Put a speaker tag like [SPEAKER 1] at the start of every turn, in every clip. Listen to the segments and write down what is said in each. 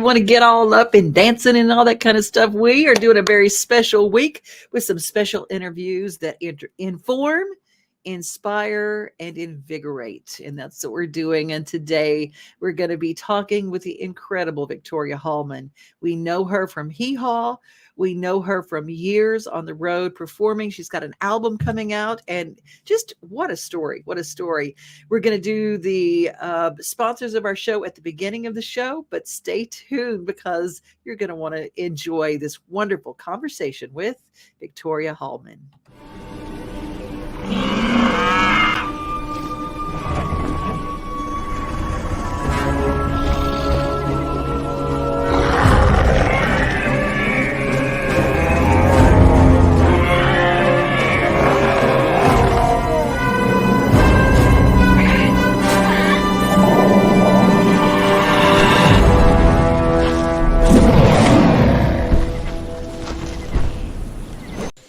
[SPEAKER 1] want to get all up and dancing and all that kind of stuff, we are doing a very special week with some special interviews that inform, inspire, and invigorate. And that's what we're doing. And today we're going to be talking with the incredible Victoria Hallman. We know her from HeeHaw. We know her from years on the road performing. She's got an album coming out, and just what a story. What a story. We're going to do the sponsors of our show at the beginning of the show, but stay tuned because you're going to want to enjoy this wonderful conversation with Victoria Hallman.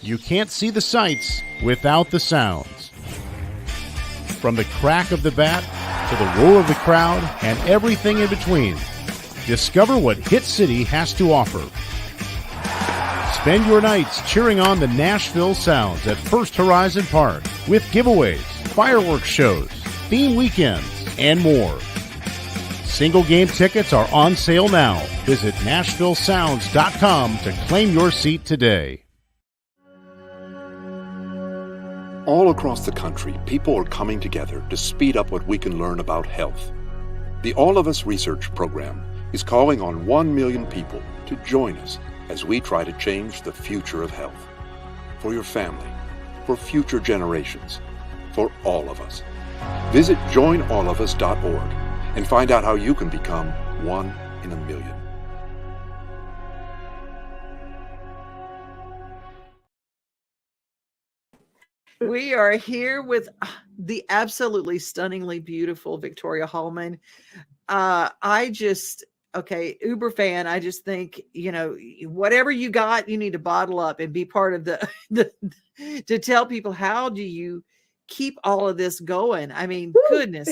[SPEAKER 2] You can't see the sights without the sounds. From the crack of the bat to the roar of the crowd and everything in between, discover what Hit City has to offer. Spend your nights cheering on the Nashville Sounds at First Horizon Park with giveaways, fireworks shows, theme weekends, and more. Single game tickets are on sale now. Visit NashvilleSounds.com to claim your seat today.
[SPEAKER 3] All across the country, people are coming together to speed up what we can learn about health. The All of Us Research Program is calling on 1 million people to join us as we try to change the future of health. For your family, for future generations, for all of us. Visit joinallofus.org and find out how you can become 1 in a million.
[SPEAKER 1] We are here with the absolutely stunningly beautiful Victoria Hallman. Uber fan. I just think, whatever you got, you need to bottle up and be part of the to tell people, how do you keep all of this going? I mean,
[SPEAKER 4] Woo!
[SPEAKER 1] Goodness.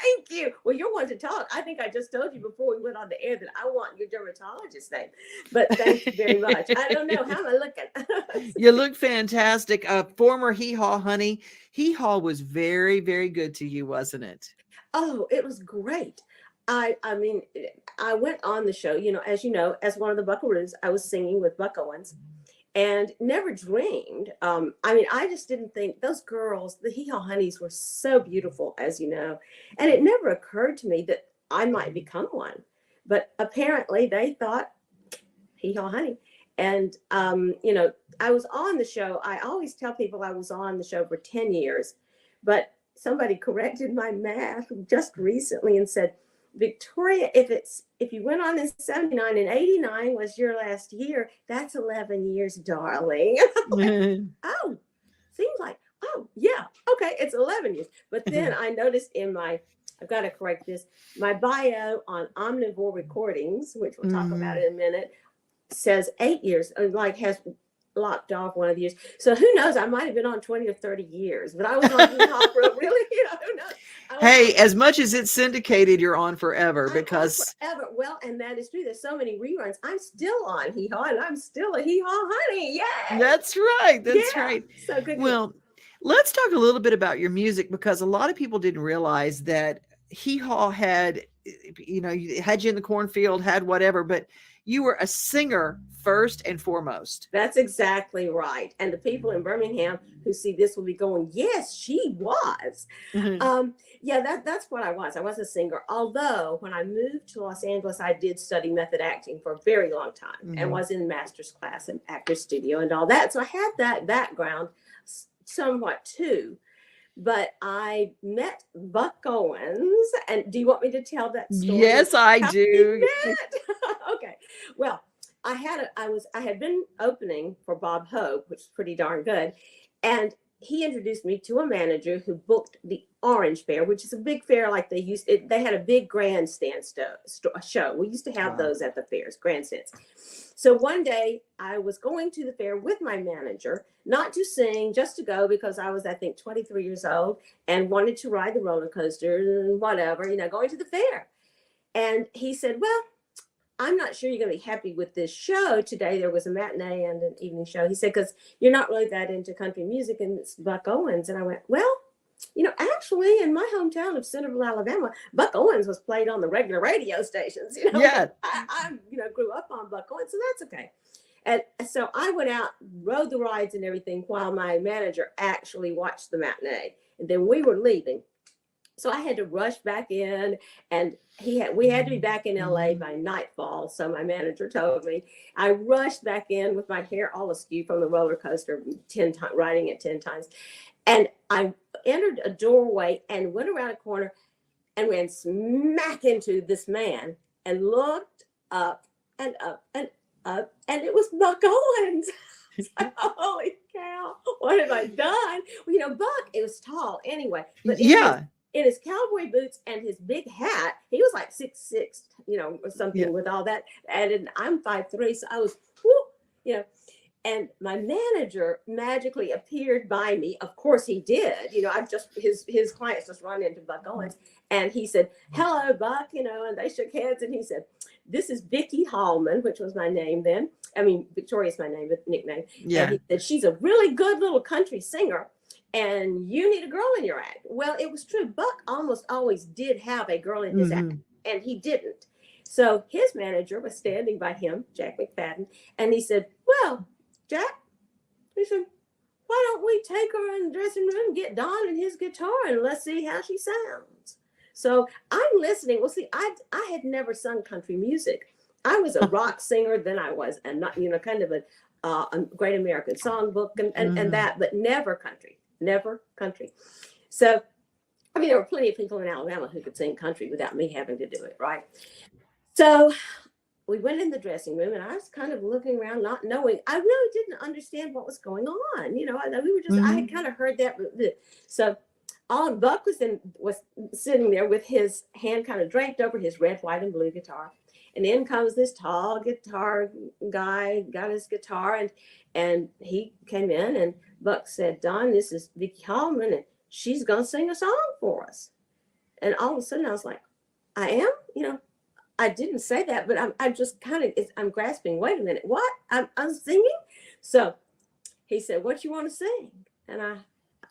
[SPEAKER 4] Thank you. Well, you're one to talk. I think I just told you before we went on the air that I want your dermatologist name. But thank you very much. I don't know. How am I looking?
[SPEAKER 1] You look fantastic. Former HeeHaw honey. HeeHaw was very, very good to you, wasn't it?
[SPEAKER 4] Oh, it was great. I mean, I went on the show, as you know, as one of the Buckaroos, I was singing with Buck Owens. And never dreamed. I just didn't think those girls, the HeeHaw honeys, were so beautiful, as you know. And it never occurred to me that I might become one. But apparently they thought HeeHaw honey. And, I was on the show. I always tell people I was on the show for 10 years. But somebody corrected my math just recently and said, Victoria, if you went on in 79 and 89 was your last year, that's 11 years, darling. Oh, seems like, yeah, okay, it's 11 years. But then I noticed I've got to correct this, my bio on Omnivore Recordings, which we'll talk about in a minute, says 8 years, has locked off one of the years. So who knows? I might have been on 20 or 30 years, but I was on HeeHaw for really, who knows?
[SPEAKER 1] Hey, as much as it's syndicated, you're on forever because
[SPEAKER 4] forever. Well, and that is true. There's so many reruns. I'm still on HeeHaw, and I'm still a HeeHaw honey. Yay!
[SPEAKER 1] That's right. That's right.
[SPEAKER 4] So good.
[SPEAKER 1] Well, let's talk a little bit about your music, because a lot of people didn't realize that HeeHaw had, had you in the cornfield, had whatever, but you were a singer first and foremost.
[SPEAKER 4] That's exactly right. And the people in Birmingham who see this will be going, yes, she was. Mm-hmm. That's what I was. I was a singer. Although when I moved to Los Angeles, I did study method acting for a very long time and was in master's class and actor studio and all that. So I had that background somewhat too. But I met Buck Owens, and do you want me to tell that story?
[SPEAKER 1] Yes, I do.
[SPEAKER 4] Okay. Well, I had been opening for Bob Hope, which is pretty darn good, and he introduced me to a manager who booked the Orange Fair, which is a big fair like they used. They had a big grandstand show. We used to have those at the fairs, grandstands. So one day I was going to the fair with my manager, not to sing, just to go, because I was, I think, 23 years old and wanted to ride the roller coaster and whatever, going to the fair. And he said, well, I'm not sure you're going to be happy with this show today. There was a matinee and an evening show. He said, because you're not really that into country music, and it's Buck Owens. And I went, well, actually, in my hometown of Centerville, Alabama, Buck Owens was played on the regular radio stations.
[SPEAKER 1] Yeah.
[SPEAKER 4] I grew up on Buck Owens, so that's okay. And so I went out, rode the rides and everything while my manager actually watched the matinee. And then we were leaving. So I had to rush back in, and we had to be back in LA by nightfall. So my manager told me. I rushed back in with my hair all askew from the roller coaster, 10 times, riding it 10 times. And I entered a doorway and went around a corner and ran smack into this man and looked up and up and up, and it was Buck Owens. Holy cow, what have I done? Well, Buck, it was tall anyway, but in his cowboy boots and his big hat, he was like 6'6", or something with all that added. I'm 5'3", so I was, and my manager magically appeared by me. Of course he did. I've just, his clients just run into Buck Owens, and he said, hello, Buck, and they shook hands, and he said, this is Vicki Hallman, which was my name then. I mean, Victoria's my name, but nickname.
[SPEAKER 1] Yeah.
[SPEAKER 4] And he said, she's a really good little country singer, and you need a girl in your act. Well, it was true. Buck almost always did have a girl in his act, and he didn't. So his manager was standing by him, Jack McFadden, and he said, well, Jack, he said, why don't we take her in the dressing room and get Don and his guitar, and let's see how she sounds. So I'm listening. Well, see, I had never sung country music. I was a rock singer. Then I was, and not, kind of a Great American Songbook and that, but never country. So, I mean, there were plenty of people in Alabama who could sing country without me having to do it, right? So we went in the dressing room, and I was kind of looking around, not knowing. I really didn't understand what was going on. We were just, I had kind of heard that. So Buck was sitting there with his hand kind of draped over his red, white, and blue guitar. And in comes this tall guitar guy, got his guitar, and he came in, and Buck said, Don, this is Vicki Hallman, and she's going to sing a song for us. And all of a sudden I was like, I am? I didn't say that, but I'm just kind of, I'm grasping, wait a minute, what? I'm singing? So he said, what you want to sing? And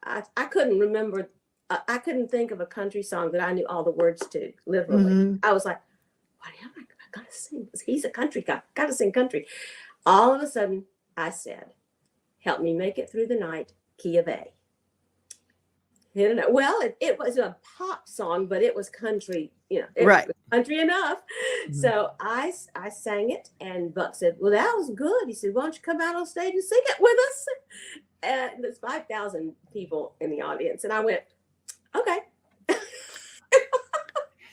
[SPEAKER 4] I couldn't remember, I couldn't think of a country song that I knew all the words to, literally. I was like, what am I going to sing? He's a country guy, got to sing country. All of a sudden I said, help me make it through the night, key of A. Well, it was a pop song, but it was country, it was country enough. So I sang it, and Buck said, well, that was good. He said, why don't you come out on stage and sing it with us? And there's 5,000 people in the audience. And I went, okay.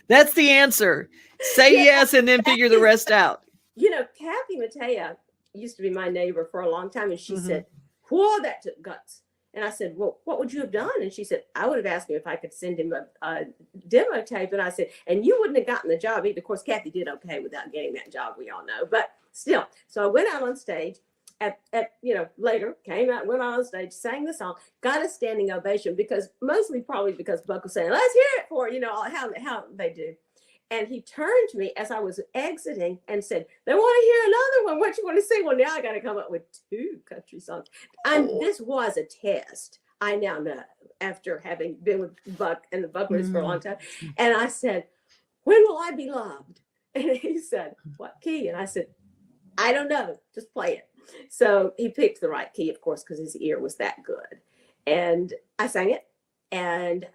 [SPEAKER 1] That's the answer. Say yes, and then figure the rest out.
[SPEAKER 4] Kathy Mattea used to be my neighbor for a long time, and she said, whoa, that took guts. And I said, well, what would you have done? And she said, I would have asked him if I could send him a demo tape. And I said, and you wouldn't have gotten the job either. Of course, Kathy did okay without getting that job, we all know. But still, so I went out on stage later, came out, went on stage, sang the song, got a standing ovation, mostly probably because Buck was saying, let's hear it for, how they do. And he turned to me as I was exiting and said, they want to hear another one. What you want to sing? Well, now I got to come up with 2 country songs. And this was a test. I now know, after having been with Buck and the Buckaroos for a long time. And I said, when will I be loved? And he said, what key? And I said, I don't know. Just play it. So he picked the right key, of course, because his ear was that good. And I sang it and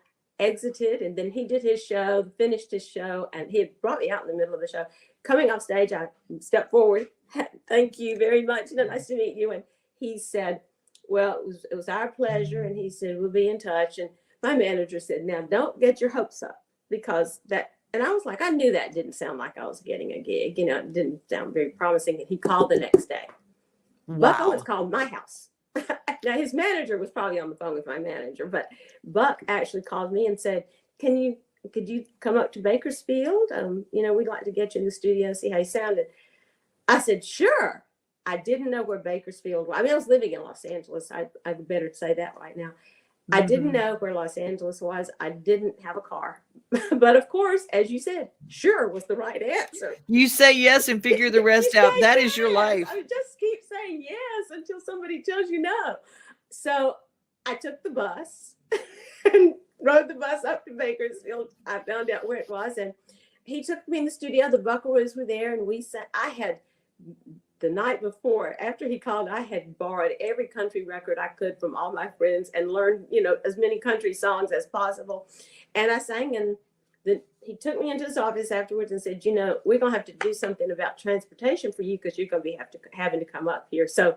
[SPEAKER 4] exited, and then he did his show, finished his show, and he had brought me out in the middle of the show. Coming off stage, I stepped forward. Thank you very much. Nice to meet you. And he said, well, it was our pleasure. And he said, we'll be in touch. And my manager said, now don't get your hopes up, because that, and I was like, I knew that didn't sound like I was getting a gig. It didn't sound very promising. And he called the next day.
[SPEAKER 1] Wow.
[SPEAKER 4] Buck Owens called my house. Now, his manager was probably on the phone with my manager, but Buck actually called me and said, could you come up to Bakersfield? We'd like to get you in the studio, see how you sounded. I said, sure. I didn't know where Bakersfield was. I mean, I was living in Los Angeles. I'd better say that right now. I didn't know where Los Angeles was. I didn't have a car. But of course, as you said, sure was the right answer.
[SPEAKER 1] You say yes and figure the rest
[SPEAKER 4] You
[SPEAKER 1] out.
[SPEAKER 4] say
[SPEAKER 1] That is your
[SPEAKER 4] yes.
[SPEAKER 1] life.
[SPEAKER 4] I just keep saying yes until somebody tells you no. So I took the bus and rode the bus up to Bakersfield. I found out where it was, and he took me in the studio. The Buckaroos were there, and we sat. I had the night before, after he called, I had borrowed every country record I could from all my friends and learned, as many country songs as possible. And I sang, and he took me into his office afterwards and said, we're going to have to do something about transportation for you because you're going to be having to come up here. So,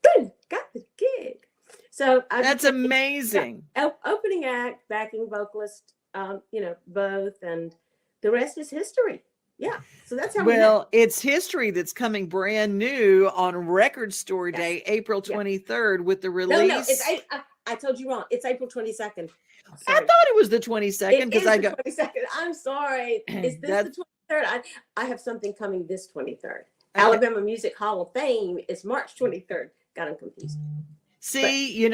[SPEAKER 4] boom, got the gig. So
[SPEAKER 1] that's amazing.
[SPEAKER 4] Opening act, backing vocalist, both, and the rest is history. Yeah. So that's how
[SPEAKER 1] it's history that's coming brand new on Record Store Day, April 23rd with the release.
[SPEAKER 4] No, it's I told you wrong. It's April 22nd.
[SPEAKER 1] I thought it was the 22nd because I got
[SPEAKER 4] 22nd. I'm sorry. Is this the 23rd? I have something coming this 23rd. Okay. Alabama Music Hall of Fame is March 23rd. Got them confused.
[SPEAKER 1] See, you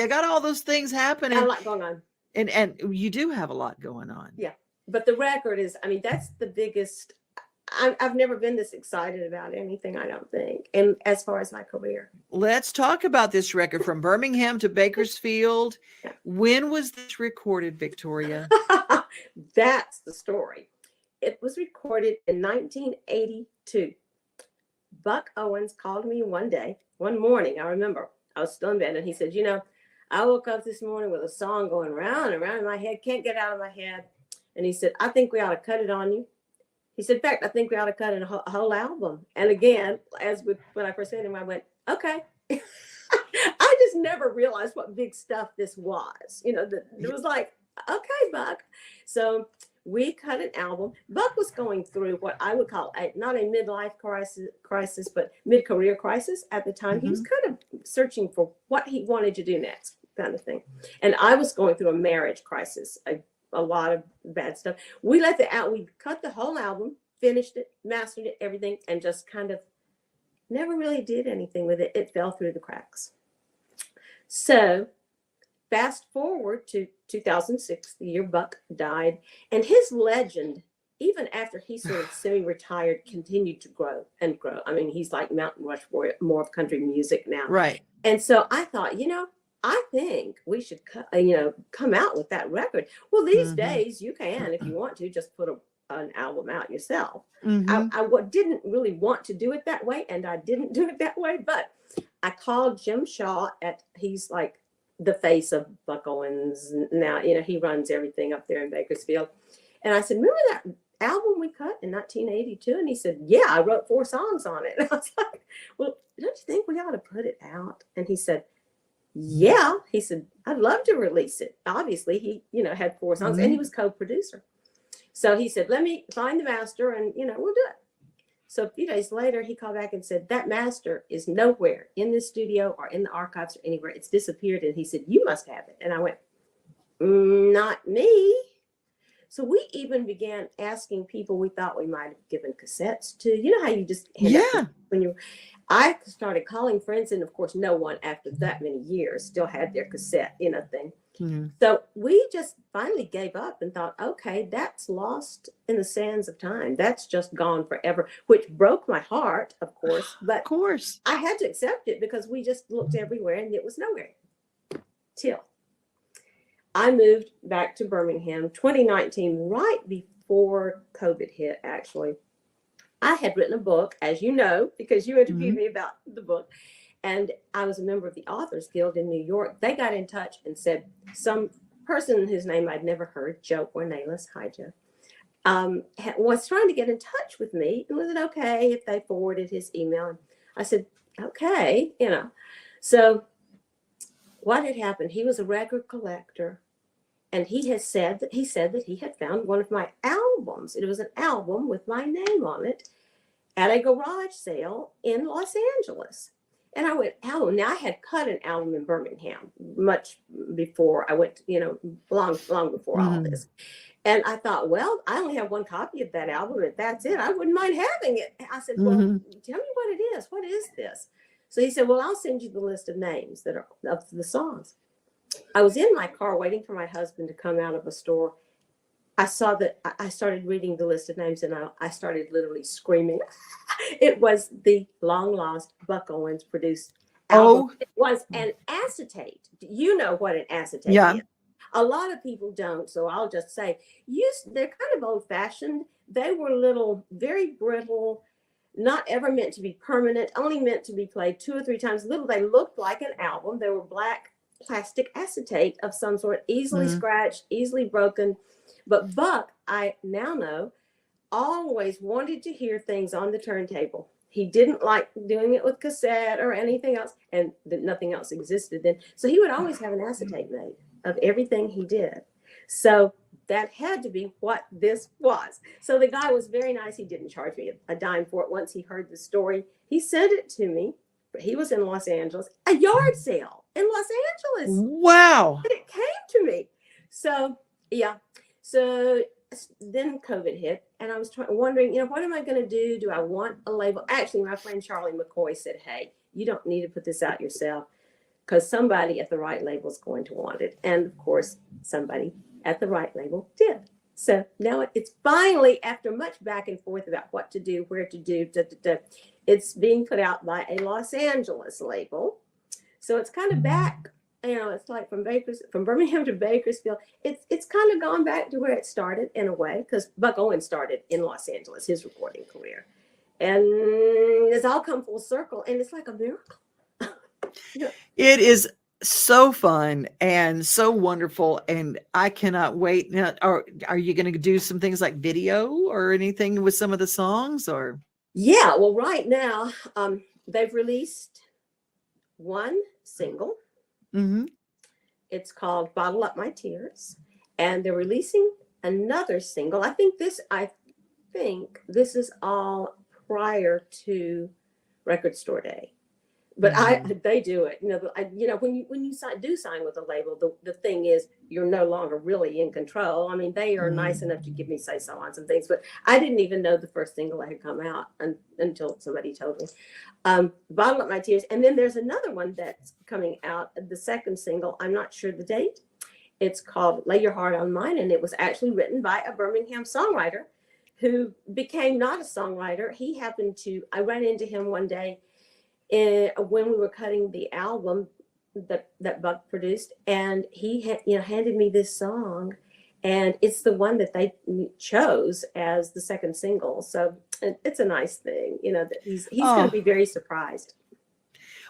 [SPEAKER 1] got all those things happening.
[SPEAKER 4] A lot going on.
[SPEAKER 1] And you do have a lot going on.
[SPEAKER 4] Yeah. But the record is, that's the biggest. I've never been this excited about anything, I don't think. And as far as my career.
[SPEAKER 1] Let's talk about this record from Birmingham to Bakersfield.
[SPEAKER 4] Yeah.
[SPEAKER 1] When was this recorded, Victoria?
[SPEAKER 4] That's the story. It was recorded in 1982. Buck Owens called me one morning, I remember. I was still in bed, and he said, I woke up this morning with a song going round and round in my head, can't get out of my head. And he said, I think we ought to cut it on you. He said, in fact, I think we ought to cut in a whole album. And again, when I first met him, I went, okay. I just never realized what big stuff this was. It was like, okay, Buck. So we cut an album. Buck was going through what I would call not a midlife crisis, but mid-career crisis at the time. Mm-hmm. He was kind of searching for what he wanted to do next, kind of thing. And I was going through a marriage crisis, a lot of bad stuff. We cut the whole album, finished it, mastered it, everything, and just kind of never really did anything with it. It fell through the cracks. So fast forward to 2006, the year Buck died, and his legend, even after he sort of semi-retired, continued to grow and grow. He's like Mount Rushmore, more of country music now.
[SPEAKER 1] Right.
[SPEAKER 4] And so I thought, I think we should, come out with that record. Well, these days you can, if you want to, just put an album out yourself. Mm-hmm. I didn't really want to do it that way, and I didn't do it that way. But I called Jim Shaw he's like the face of Buck Owens now. He runs everything up there in Bakersfield. And I said, remember that album we cut in 1982? And he said, yeah, I wrote 4 songs on it. And I was like, well, don't you think we ought to put it out? And he said, yeah. He said, I'd love to release it. Obviously, he, had 4 songs, and he was co-producer. So he said, let me find the master, and, we'll do it. So a few days later, he called back and said, that master is nowhere in the studio or in the archives or anywhere. It's disappeared. And he said, you must have it. And I went, not me. So we even began asking people we thought we might have given cassettes to. You know how you just I started calling friends, and of course, no one after that many years still had their cassette, thing. Mm-hmm. So we just finally gave up and thought, okay, that's lost in the sands of time. That's just gone forever, which broke my heart, of course. But
[SPEAKER 1] of course,
[SPEAKER 4] I had to accept it because we just looked everywhere and it was nowhere. Till I moved back to Birmingham 2019, right before COVID hit, actually. I had written a book, as you know, because you interviewed me about the book. And I was a member of the Authors Guild in New York. They got in touch and said some person whose name I'd never heard, Joe Cornelis, hi Joe, was trying to get in touch with me. And was it okay if they forwarded his email? And I said, okay, So what had happened? He was a record collector. And he said that he had found one of my albums. It was an album with my name on it at a garage sale in Los Angeles. And I went, oh, now I had cut an album in Birmingham much before I went, long before all this. And I thought, well, I only have one copy of that album, and that's it. I wouldn't mind having it. I said, well, tell me what it is. What is this? So he said, well, I'll send you the list of names that are of the songs. I was in my car waiting for my husband to come out of a store, I saw that I started reading the list of names, and I started literally screaming. It was the long lost Buck Owens produced album.
[SPEAKER 1] Oh,
[SPEAKER 4] It was an acetate. You know what an acetate
[SPEAKER 1] yeah.
[SPEAKER 4] is. A lot of people don't, so I'll just say, they're kind of old fashioned. They were little, very brittle, not ever meant to be permanent, only meant to be played 2 or 3 times. Little, they looked like an album. They were black plastic acetate of some sort, easily scratched, easily broken. But Buck, I now know, always wanted to hear things on the turntable. He didn't like doing it with cassette or anything else, and nothing else existed then. So he would always have an acetate made of everything he did. So that had to be what this was. So the guy was very nice. He didn't charge me a dime for it. Once he heard the story, he sent it to me. He was in Los Angeles, a yard sale in Los Angeles.
[SPEAKER 1] Wow.
[SPEAKER 4] And it came to me. So, yeah. So then COVID hit, and I was wondering, what am I going to do? Do I want a label? Actually, my friend Charlie McCoy said, hey, you don't need to put this out yourself, because somebody at the right label is going to want it. And of course, somebody at the right label did. So now it's finally, after much back and forth about what to do, where to do, it's being put out by a Los Angeles label. So it's kind of back, it's like from Birmingham to Bakersfield. It's kind of gone back to where it started in a way, because Buck Owens started in Los Angeles, his recording career. And it's all come full circle, and it's like a miracle. Yeah.
[SPEAKER 1] It is so fun and so wonderful, and I cannot wait. Now, are you going to do some things like video or anything with some of the songs? Or
[SPEAKER 4] yeah, well, right now they've released one single. It's called "Bottle Up My Tears," and they're releasing another single. I think this is all prior to Record Store Day. But they do it, when you sign with a label, the thing is, you're no longer really in control. I mean, they are nice enough to give me say so on some things, but I didn't even know the first single had come out until somebody told me. Bottle Up My Tears. And then there's another one that's coming out, the second single. I'm not sure the date. It's called Lay Your Heart on Mine. And it was actually written by a Birmingham songwriter who became not a songwriter. I ran into him one day when we were cutting the album that Buck produced, and he handed me this song, and it's the one that they chose as the second single. So it's a nice thing, that he's going to be very surprised.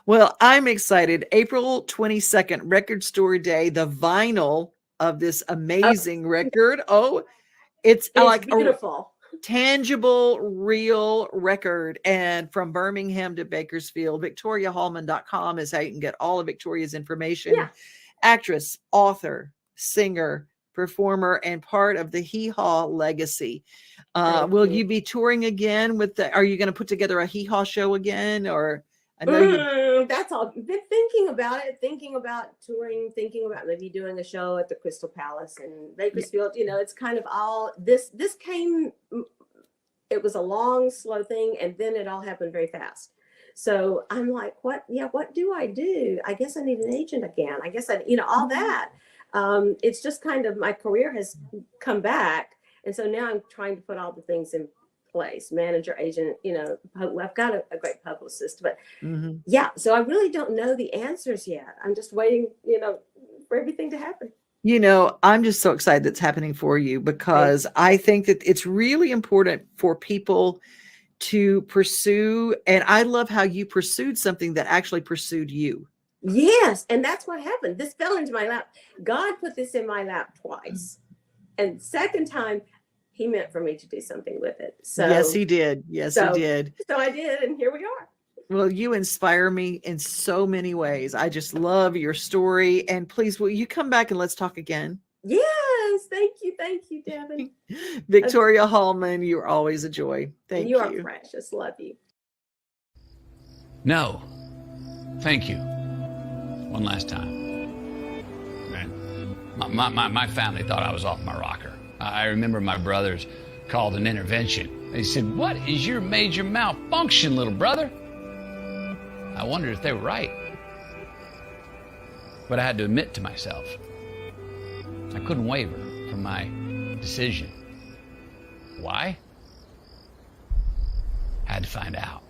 [SPEAKER 1] Well, I'm excited. April 22nd, Record Store Day, the vinyl of this amazing record. It's like
[SPEAKER 4] beautiful.
[SPEAKER 1] Tangible, real record. And from Birmingham to Bakersfield, VictoriaHallman.com is how you can get all of Victoria's information.
[SPEAKER 4] Yeah.
[SPEAKER 1] Actress, author, singer, performer, and part of the HeeHaw legacy. Will you be touring again are you going to put together a HeeHaw show again? Or I know
[SPEAKER 4] that's all. Been thinking about touring, thinking about maybe doing a show at the Crystal Palace in Bakersfield. It's kind of all this came. It was a long, slow thing, and then it all happened very fast. So I'm like, what do I do? I guess I need an agent again. I guess all that. It's just kind of, my career has come back. And so now I'm trying to put all the things in place, manager, agent, I've got a great publicist, but so I really don't know the answers yet. I'm just waiting, for everything to happen.
[SPEAKER 1] I'm just so excited that's happening for you, because I think that it's really important for people to pursue. And I love how you pursued something that actually pursued you.
[SPEAKER 4] Yes. And that's what happened. This fell into my lap. God put this in my lap twice. And second time, he meant for me to do something with it. So
[SPEAKER 1] yes, he did. He did.
[SPEAKER 4] So I did. And here we are.
[SPEAKER 1] Well, you inspire me in so many ways. I just love your story. And please, will you come back and let's talk again?
[SPEAKER 4] Yes. Thank you, Devon.
[SPEAKER 1] Victoria Hallman, you're always a joy. Thank you.
[SPEAKER 4] You are precious. Love you.
[SPEAKER 5] No. Thank you. One last time. My family thought I was off my rocker. I remember my brothers called an intervention. They said, "What is your major malfunction, little brother?" I wondered if they were right. But I had to admit to myself, I couldn't waver from my decision. Why? Had to find out.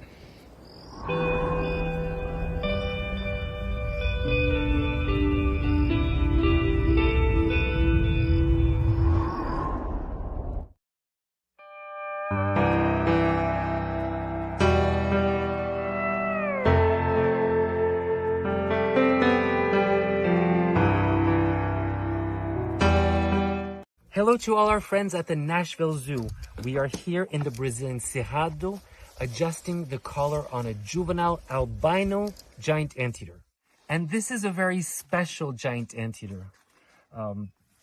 [SPEAKER 6] Hello to all our friends at the Nashville Zoo. We are here in the Brazilian Cerrado, adjusting the collar on a juvenile albino giant anteater. And this is a very special giant anteater.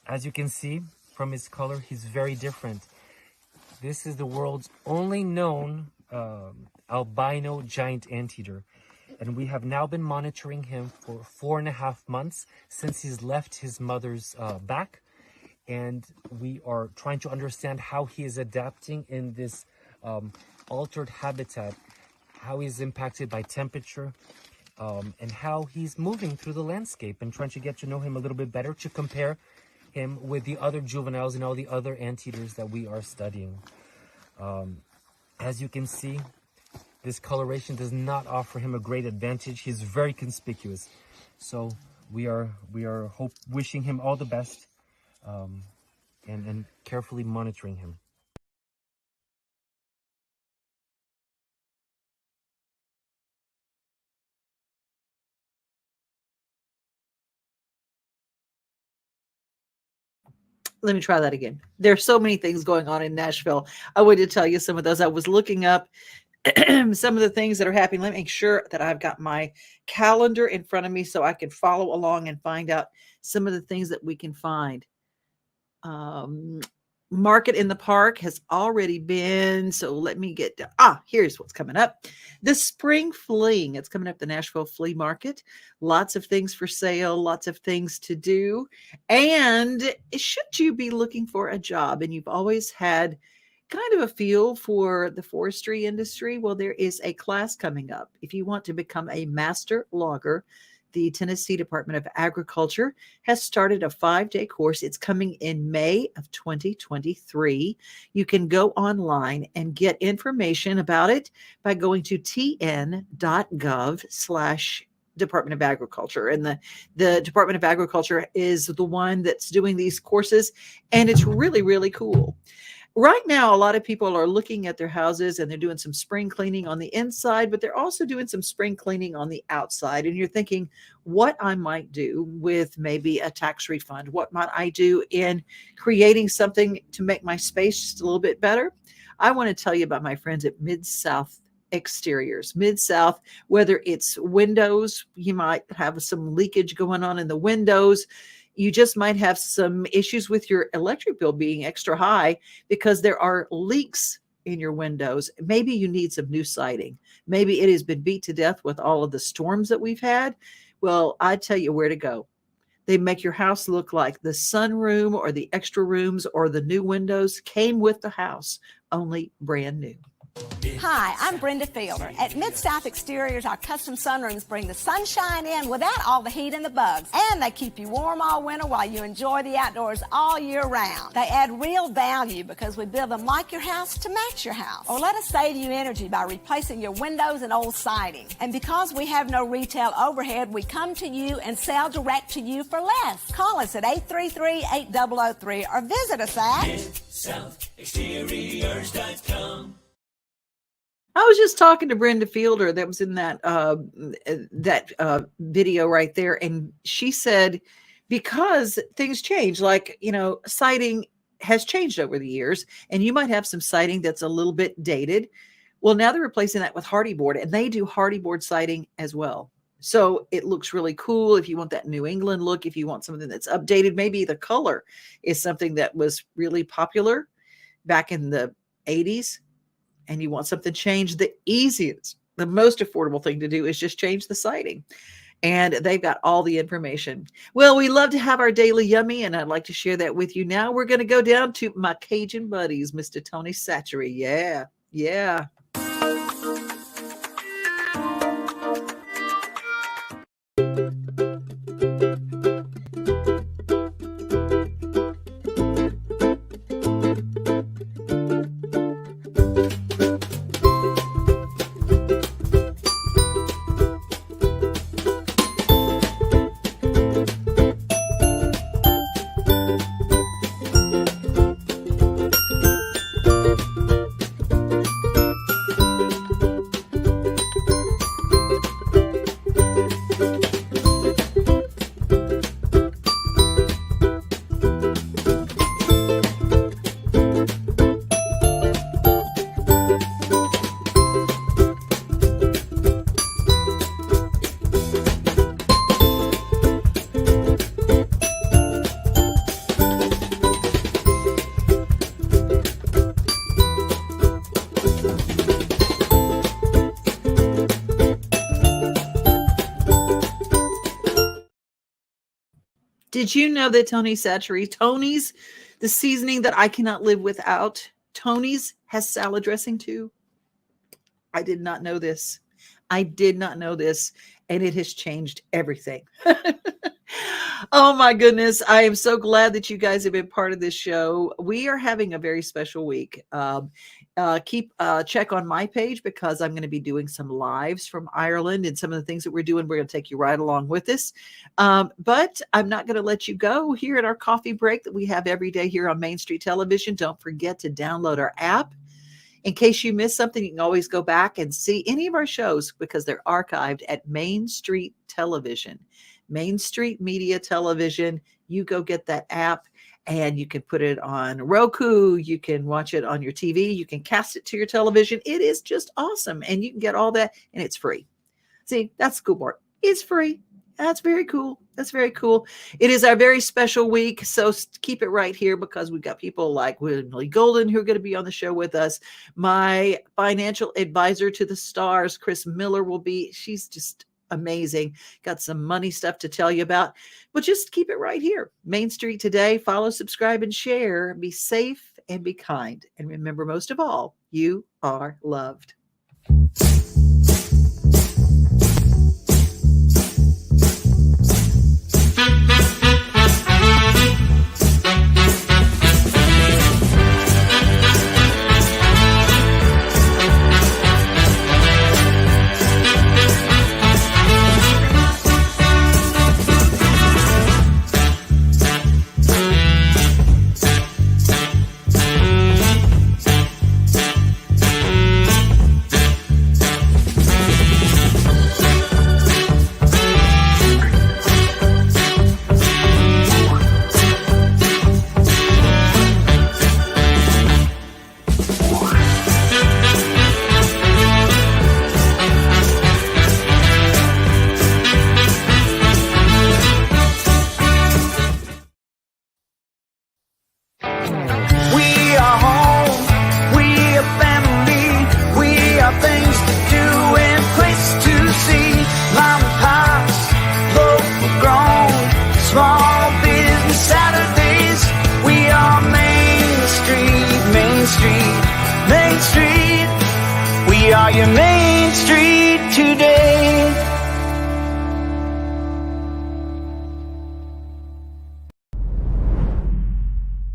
[SPEAKER 6] As you can see from his color, he's very different. This is the world's only known albino giant anteater. And we have now been monitoring him for 4.5 months since he's left his mother's back. And we are trying to understand how he is adapting in this altered habitat, how he's impacted by temperature, and how he's moving through the landscape, and trying to get to know him a little bit better to compare him with the other juveniles and all the other anteaters that we are studying. As you can see, this coloration does not offer him a great advantage. He's very conspicuous. So we are wishing him all the best. And carefully monitoring him.
[SPEAKER 1] Let me try that again. There's so many things going on in Nashville. I wanted to tell you some of those. I was looking up some of the things that are happening. Let me make sure that I've got my calendar in front of me so I can follow along and find out some of the things that we can find. Market in the Park has already been, so let me get to, here's what's coming up. The Spring Fling, it's coming up, the Nashville Flea Market. Lots of things for sale, lots of things to do. And should you be looking for a job and you've always had kind of a feel for the forestry industry, well, there is a class coming up. If you want to become a master logger, the Tennessee Department of Agriculture has started a 5-day course. It's coming in May of 2023. You can go online and get information about it by going to tn.gov/Department of Agriculture. And the Department of Agriculture is the one that's doing these courses, and it's really, really cool. Right now, a lot of people are looking at their houses and they're doing some spring cleaning on the inside, but they're also doing some spring cleaning on the outside. And you're thinking, what I might do with maybe a tax refund? What might I do in creating something to make my space just a little bit better? I want to tell you about my friends at Mid-South Exteriors. Mid-South, whether it's windows, you might have some leakage going on in the windows. You just might have some issues with your electric bill being extra high because there are leaks in your windows. Maybe you need some new siding. Maybe it has been beat to death with all of the storms that we've had. Well, I tell you where to go. They make your house look like the sunroom or the extra rooms or the new windows came with the house, only brand new.
[SPEAKER 7] Hi, I'm Brenda Fielder. At Mid-South Exteriors, our custom sunrooms bring the sunshine in without all the heat and the bugs. And they keep you warm all winter while you enjoy the outdoors all year round. They add real value because we build them like your house to match your house. Or let us save you energy by replacing your windows and old siding. And because we have no retail overhead, we come to you and sell direct to you for less. Call us at 833-8003 or visit us at MidSouthExteriors.com.
[SPEAKER 1] I was just talking to Brenda Fielder that was in that video right there. And she said, because things change, like, siding has changed over the years, and you might have some siding that's a little bit dated. Well, now they're replacing that with hardy board, and they do hardy board siding as well. So it looks really cool if you want that New England look, if you want something that's updated. Maybe the color is something that was really popular back in the 80s. And you want something changed, the easiest, the most affordable thing to do is just change the siding. And they've got all the information. Well, we love to have our daily yummy, and I'd like to share that with you now. We're going to go down to my Cajun buddies, Mr. Tony Satchery. Yeah. Did you know that Tony's, the seasoning that I cannot live without, Tony's has salad dressing too? I did not know this. And it has changed everything. Oh my goodness. I am so glad that you guys have been part of this show. We are having a very special week. Keep check on my page because I'm going to be doing some lives from Ireland and some of the things that we're doing. We're going to take you right along with us. But I'm not going to let you go here at our coffee break that we have every day here on Main Street Television. Don't forget to download our app. In case you missed something, you can always go back and see any of our shows because they're archived at Main Street Television. Main Street Media Television. You go get that app and you can put it on Roku. You can watch it on your TV. You can cast it to your television. It is just awesome. And you can get all that and it's free. See, that's the cool part. It's free. That's very cool. That's very cool. It is our very special week. So keep it right here because we've got people like Willie Golden who are going to be on the show with us. My financial advisor to the stars, Chris Miller, will be. She's just amazing. Got some money stuff to tell you about. But just keep it right here. Main Street Today. Follow, subscribe, and share. Be safe and be kind. And remember, most of all, you are loved.
[SPEAKER 8] Main Street, we are your Main Street today.